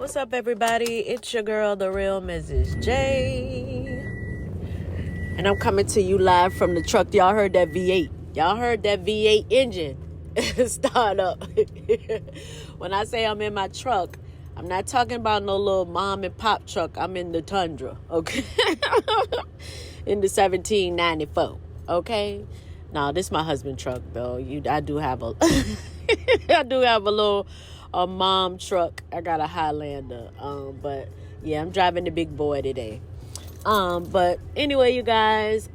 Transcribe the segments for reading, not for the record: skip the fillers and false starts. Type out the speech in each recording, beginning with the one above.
What's up, everybody? It's your girl, the real Mrs. J. And I'm coming to you live from the truck. Y'all heard that V8. Y'all heard that V8 engine start up. When I say I'm in my truck, I'm not talking about no little mom and pop truck. I'm in the Tundra, okay? In the 1794, okay? No, this is my husband's truck, though. I do have a little mom truck. I got a Highlander. But yeah, I'm driving the big boy today. But anyway, you guys,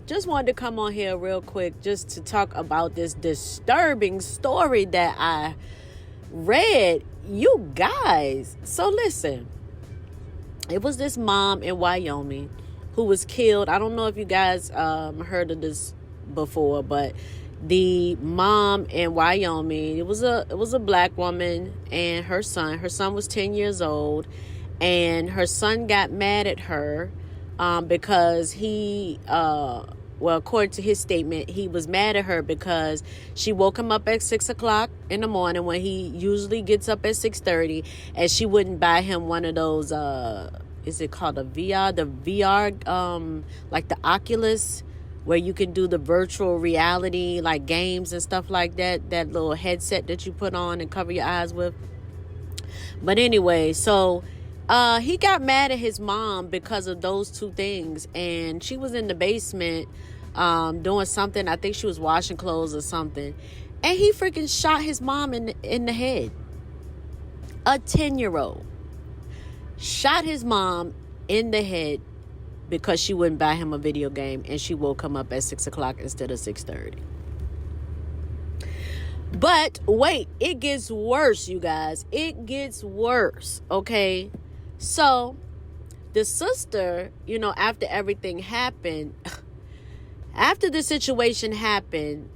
just wanted to come on here real quick just to talk about this disturbing story that I read, you guys. So listen, it was this mom in Wyoming who was killed. I don't know if you guys heard of this before, but the mom in Wyoming, it was a black woman and her son was 10 years old, and her son got mad at her because he according to his statement, he was mad at her because she woke him up at 6:00 in the morning when he usually gets up at 6:30, and she wouldn't buy him one of those is it called a VR? The VR, like the Oculus, where you can do the virtual reality, like games and stuff like that. That little headset that you put on and cover your eyes with. But anyway, so he got mad at his mom because of those two things. And she was in the basement doing something. I think she was washing clothes or something. And he freaking shot his mom in the head. A 10-year-old. Shot his mom in the head because she wouldn't buy him a video game, and she woke him up at 6:00 instead of 6:30. But wait, it gets worse, you guys. It gets worse, okay? So the sister, after everything happened, after the situation happened,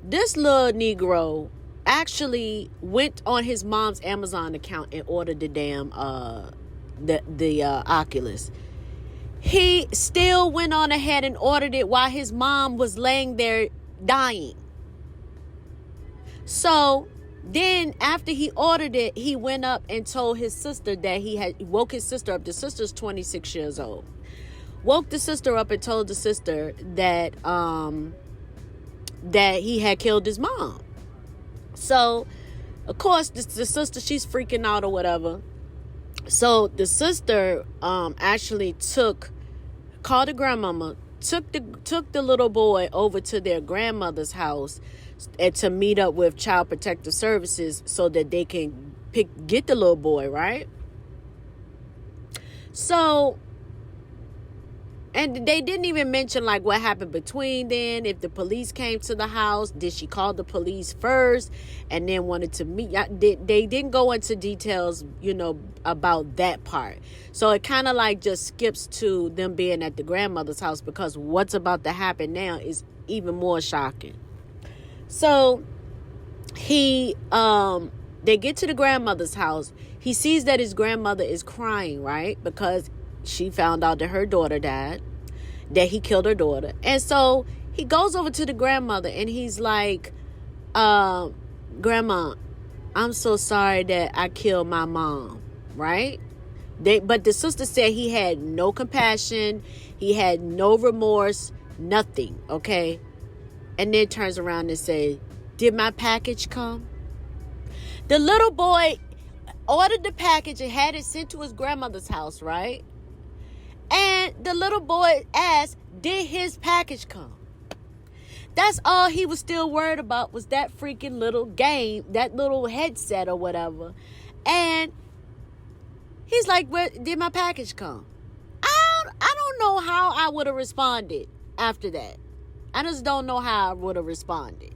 this little Negro actually went on his mom's Amazon account and ordered the damn the Oculus. He still went on ahead and ordered it while his mom was laying there dying. So then after he ordered it, he went up and told his sister that he woke his sister up. The sister's 26 years old. Woke the sister up and told the sister that that he had killed his mom. So, of course, the sister, she's freaking out or whatever. So the sister actually called the grandmama, took the little boy over to their grandmother's house and to meet up with Child Protective Services so that they can get the little boy, right? So, and they didn't even mention like what happened between then. If the police came to the house, did she call the police first and then wanted to meet? They didn't go into details, about that part. So it kind of like just skips to them being at the grandmother's house, because what's about to happen now is even more shocking. So they get to the grandmother's house. He sees that his grandmother is crying, right? Because she found out that her daughter died, that he killed her daughter. And so he goes over to the grandmother and he's like, Grandma, I'm so sorry that I killed my mom, right? But the sister said he had no compassion. He had no remorse, nothing, okay? And then turns around and says, did my package come? The little boy ordered the package and had it sent to his grandmother's house, right? And the little boy asked, did his package come? That's all he was still worried about, was that freaking little game, that little headset or whatever. And he's like, where did my package come? I don't know how I would have responded after that. I just don't know how I would have responded.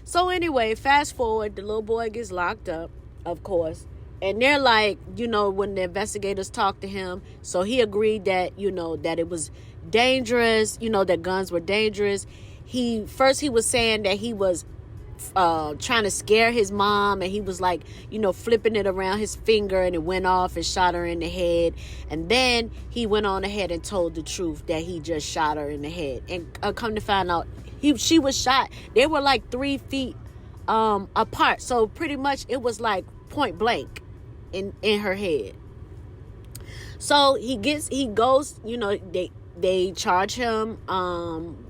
So anyway, fast forward, the little boy gets locked up, of course. And they're like, when the investigators talked to him, so he agreed that, that it was dangerous, that guns were dangerous. He was saying that he was trying to scare his mom, and he was like, flipping it around his finger, and it went off and shot her in the head. And then he went on ahead and told the truth that he just shot her in the head. And come to find out, she was shot. They were like 3 feet apart. So pretty much it was like point blank in her head. So he goes, they charge him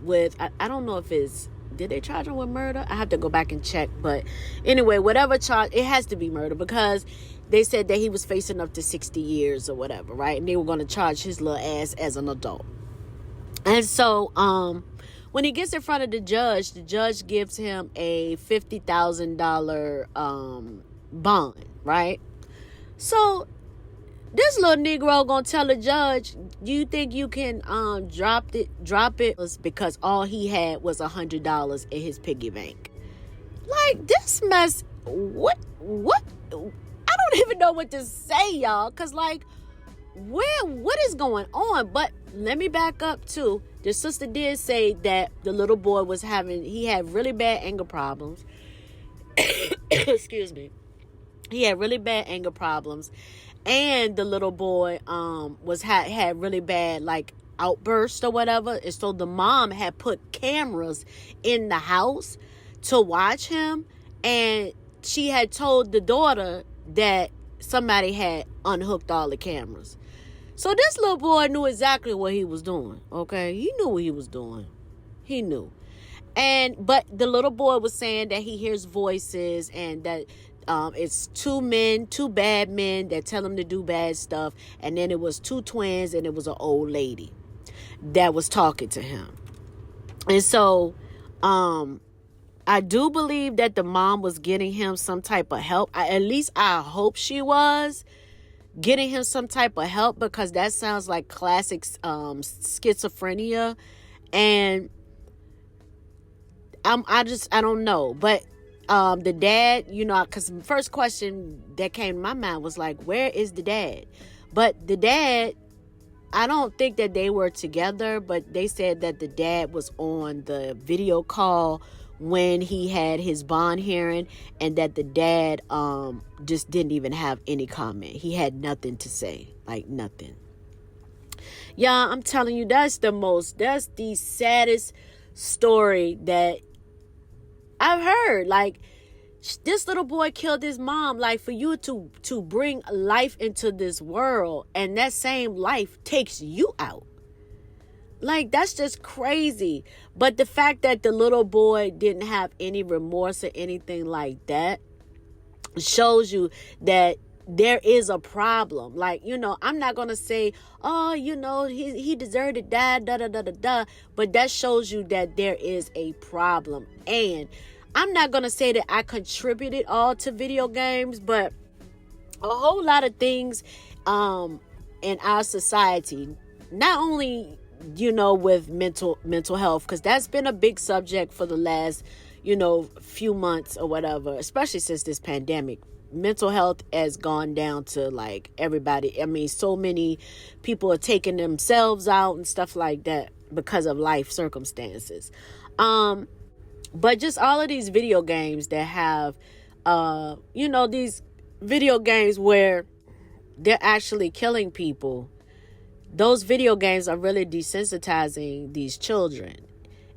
with, I don't know if it's, did they charge him with murder? I have to go back and check. But anyway, whatever charge, it has to be murder, because they said that he was facing up to 60 years or whatever, right? And they were going to charge his little ass as an adult. And so when he gets in front of the judge gives him a $50,000 bond, right? So this little Negro gonna tell the judge, do you think you can drop it? Because all he had was $100 in his piggy bank. Like, this mess, what? I don't even know what to say, y'all. Cause like, what is going on? But let me back up too. The sister did say that the little boy he had really bad anger problems. Excuse me. He had really bad anger problems. And the little boy had really bad like outbursts or whatever. And so the mom had put cameras in the house to watch him. And she had told the daughter that somebody had unhooked all the cameras. So this little boy knew exactly what he was doing. Okay, he knew what he was doing. He knew. But the little boy was saying that he hears voices and that it's two bad men that tell him to do bad stuff. And then it was two twins and it was an old lady that was talking to him. And so I do believe that the mom was getting him some type of help. At least I hope she was getting him some type of help, because that sounds like classic schizophrenia. And I don't know. But the dad, because the first question that came to my mind was like, where is the dad? But the dad, I don't think that they were together, but they said that the dad was on the video call when he had his bond hearing, and that the dad just didn't even have any comment. He had nothing to say, like nothing. Yeah, I'm telling you, that's the saddest story that I've heard. Like, this little boy killed his mom. Like, for you to bring life into this world, and that same life takes you out. Like, that's just crazy. But the fact that the little boy didn't have any remorse or anything like that shows you that there is a problem. Like, I'm not going to say, oh, he deserved to die, da. But that shows you that there is a problem. And I'm not going to say that I contributed all to video games, but a whole lot of things in our society, not only with mental health, because that's been a big subject for the last few months or whatever, especially since this pandemic. Mental health has gone down to like everybody. I mean, so many people are taking themselves out and stuff like that because of life circumstances. But just all of these video games that have these video games where they're actually killing people. Those video games are really desensitizing these children.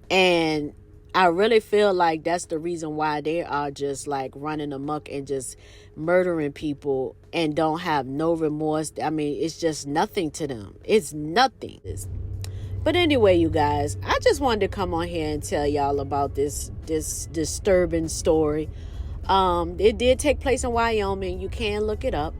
And I really feel like that's the reason why they are just like running amok and just murdering people and don't have no remorse. I mean, it's just nothing to them. It's nothing. But anyway, you guys, I just wanted to come on here and tell y'all about this disturbing story. It did take place in Wyoming. You can look it up.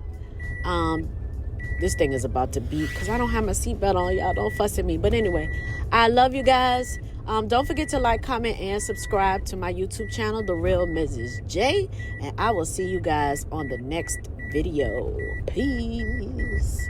This thing is about to beep because I don't have my seatbelt on. Y'all don't fuss at me. But anyway, I love you guys. Don't forget to like, comment, and subscribe to my YouTube channel, The Real Mrs. J. And I will see you guys on the next video. Peace.